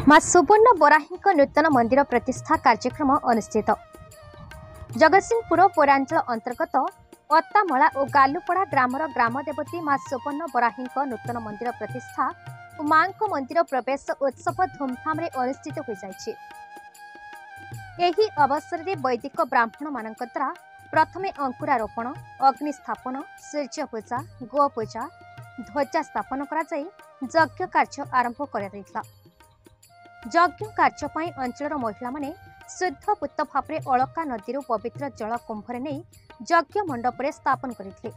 मां सुवर्ण बराही नूतन मंदिर प्रतिष्ठा कार्यक्रम अनुष्ठित। जगतसिंहपुर पौरांचल अंतर्गत अत्तामला और गालुपड़ा ग्रामर ग्रामदेवती मां सुवर्ण बराही नूतन मंदिर प्रतिष्ठा और मां मंदिर प्रवेश उत्सव धूमधाम अनुष्ठित हो जाइछि। एही अवसर में वैदिक ब्राह्मण मानक द्वारा प्रथमे अंकुरारोपण, अग्नि स्थापन, सूर्य पूजा, गो पूजा, ध्वजा स्थापन करा जाई यज्ञ कार्य आरंभ करा। यज्ञ कार्य अंचल महिला माने शुद्ध पूत भाव अलका नदी पवित्र जल कुंभरे नहीं यज्ञ मंडप स्थापन करते।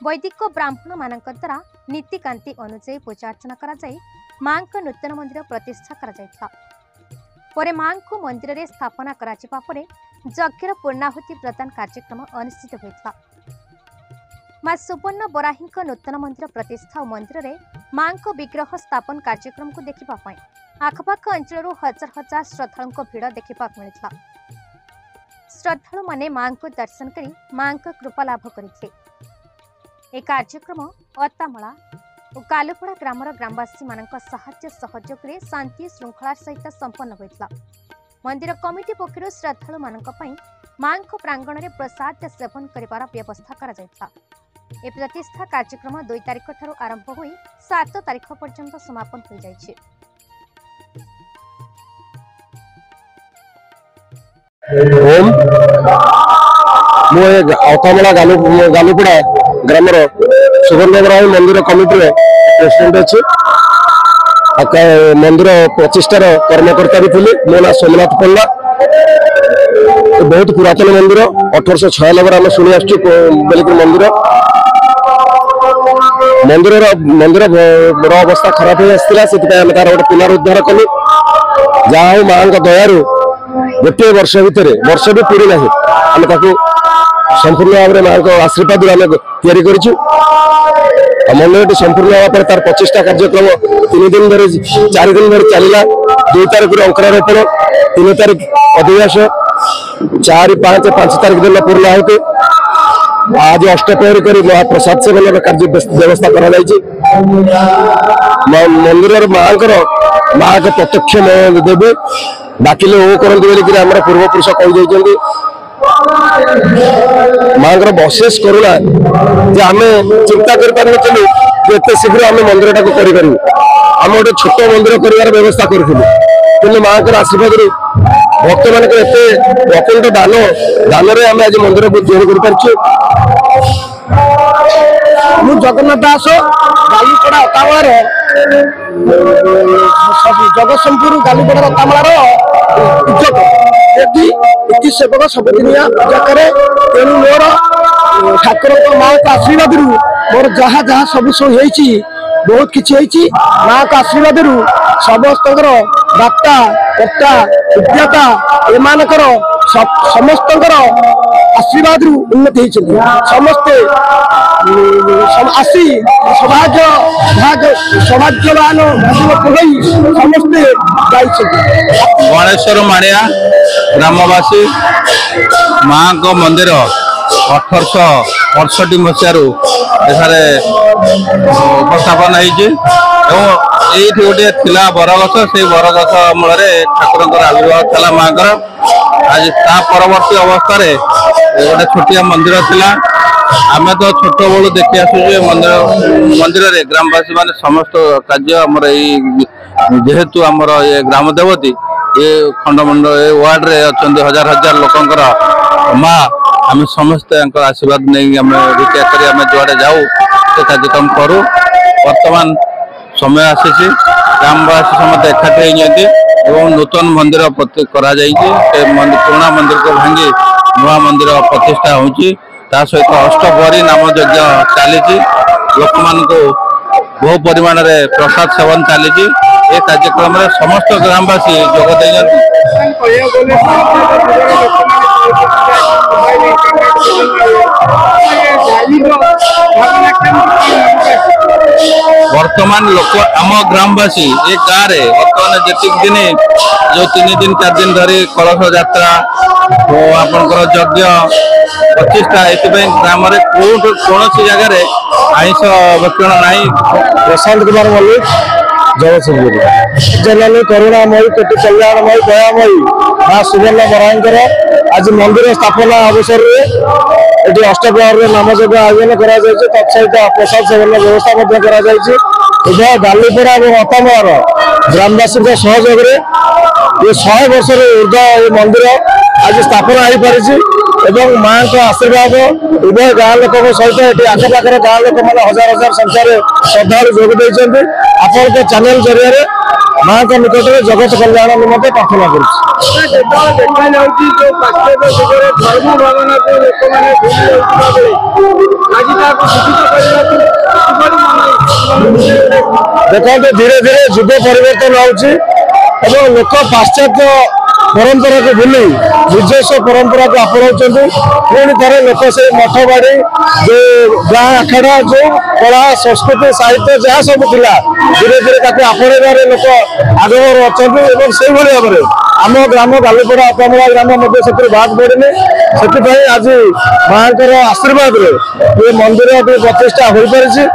वैदिक ब्राह्मण मानक द्वारा नीतिकांति अनुଯାयी पूजा अर्चना करा जाई मां नूतन मंदिर प्रतिष्ठा करा जायथा। परे मां को मंदिर रे स्थापना करा जिबा परे यज्ञर पूर्णाहुति प्रदान कार्यक्रम अनुष्ठित होइतला। मां सुवर्ण बराही नूतन मंदिर प्रतिष्ठा और मंदिर रे मां विग्रह स्थापन कार्यक्रम को देखिबा पई आखपाख अंचल हजार हजार श्रद्धालुओं भीड़ देखा मिलता। श्रद्धालु माने मां को दर्शन करी मां कृपा लाभ करते। ए कार्यक्रम अत्तामला और गालुपड़ा ग्रामर ग्रामवासी मानक साहाय्य सहयोग रे शांति श्रृंखला सहित संपन्न होइतला। मंदिर कमिटी पक्षरु श्रद्धालु मानक पई मां प्रांगण रे प्रसाद सेवन करिवार व्यवस्था करा जायता। ए प्रतिष्ठा कार्यक्रम 2 तारिख ठारू आरंभ होई 7 तारिख पर्यंत समापन हो जायछि। ओम अत्तामला गालुपड़ा ग्रामर सुवर्ण बराही मंदिर कमिटी प्रेसिडेंट अच्छी। मंदिर प्रतिष्ठार कर्मकर्ता भी थी। मो ना सोमनाथ पल्ला। बहुत पुरातन मंदिर 1896 आम शुणी आस मंदिर अवस्था खराब हो आम तार गोटे पुनरुद्धार कलु। जहा हूँ मां दयारू गोटे वर्ष भितर वर्ष भी पूरी ना आम संपूर्ण भाव में मां आशीर्वाद तैयारी करूँ। मंदिर संपूर्ण भाव तार प्रतिष्ठा कार्यक्रम 3 दिन धरी 4 दिन धरी चलला। 2 तारिख अंकुरारोपण, 3 तारिख अधिवास, 4, 5, 5 तारिख दिन पूर्णाहुति, आज अष्टप्रहरी कर महाप्रसाद सेवन कार्य व्यवस्था करा मंदिर मां प्रत्यक्ष देवी डाकिले ओ करती बोलिक पूर्व पुरुष कही मां विशेष करुणा जे आम चिंता कर शीघ्र आम मंदिर टाक करूँ। आम गोटे छोट मंदिर कर व्यवस्था करूँ कि मां आशीर्वाद भक्त मान प्रकंठ दान आम आज मंदिर को तैयारी कर। जगन्नाथ दास गालुपड़ा अत्तामलार जगतसिंहपुर गालुपड़ा अत्तामलार पूजक इति सेवक सबुदिनिया पूजा करे। तेणु मोर ठाकुर माँ का आशीर्वाद मोर जहाँ जहाँ सब बहुत किसी माँ का आशीर्वाद समस्त दाता कर्ता विद्याता एमानकर समस्त आशीर्वाद उन्नति होती। समस्ते आसी सौभाग्यवान समस्ते गणेश्वर माणिया ग्रामवासी मां को मंदिर 1868 मसीह उपस्थापन होती। गोटे थिला बरगछ से बरगछ मूल ठाकुर आविर्भाव था माँ। आज ता परवर्ती अवस्था गोटे छोटिया मंदिर थिला। आम तो छोट बड़ू देखी आसुचे मंदिर रे ग्रामवासी मान समस्त कार्य आमर जेहेतु आमर ये ग्राम देवती ये खंडमंडल वार्ड रे अच्छा हजार हजार लोकंर माँ आम समस्त आशीर्वाद नहीं आम भिक्षा कर जुआड़े जाऊ से कार्यक्रम करूँ। वर्तमान समय आसी ग्रामवासी समस्त एकाठी होती नूतन मंदिर पुराना पुराना मंदिर को भांगी नुआ मंदिर प्रतिष्ठा होती। सहित अष्टप्रहरी नाम यज्ञ चली लोक मान बहु परिमाण रे प्रसाद सेवन चली। ए कार्यक्रम रे समस्त ग्रामवासी जोग वर्तमान लोक आम ग्रामवासी ए गाँव में बर्तमान जी दिन जो 3 दिन 4 दिन धरी कलश यात्रा आपंकर यज्ञ प्रतिष्ठा ये ग्राम कौन सी जगह आईष भक्षण ना। प्रशांत कुमार मल्लिक जगतसिंहपुर जननी करुणामयी कोटि कल्याणमयी दयामयी माँ सुवर्ण बराईंकर आज मंदिर स्थापना अवसर में अष्टप्रहर नामजग आयोजन कर तत्सहित प्रसाद सेवन व्यवस्था उभय गालीपड़ा और अतामर ग्रामवासी सहयोग ये 100 वर्ष ऊर्ध्व मंदिर आज स्थापना हो पारी एवं माँ का आशीर्वाद उभय गाँ लोक सहित ये आखपाखर गाँ लोक मैंने हजार हजार संख्यार श्रद्धालु जोग देते आपण चैनल जरिए माँ का निकट में जगत कल्याण निमंते प्रार्थना देखते धीरे धीरे युग परिवर्तन हो लोक पाश्चात्य परंपरा को भूली निजस्व परंपरा को आपणाऊँ पुणी थे लोक से मठ बाड़ी जो गाँ आखड़ा जो कला संस्कृति साहित्य जहाँ सब थिला धीरे धीरे आपणेबार लोक आग्रह अच्छा से भाव में आम ग्राम गालीपड़ा अतामला ग्राम से बात पड़े से आज माँ आशीर्वाद ये मंदिर प्रतिष्ठा हो पारी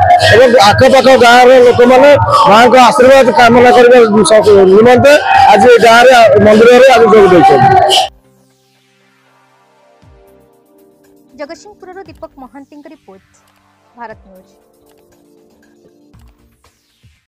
आखपाख गाँव लोक मैंने माँ का आशीर्वाद कामना करने निमंते आज गाँव मंदिर आज जोग देते। जगतसिंहपुर दीपक महांती रिपोर्ट भारत न्यूज।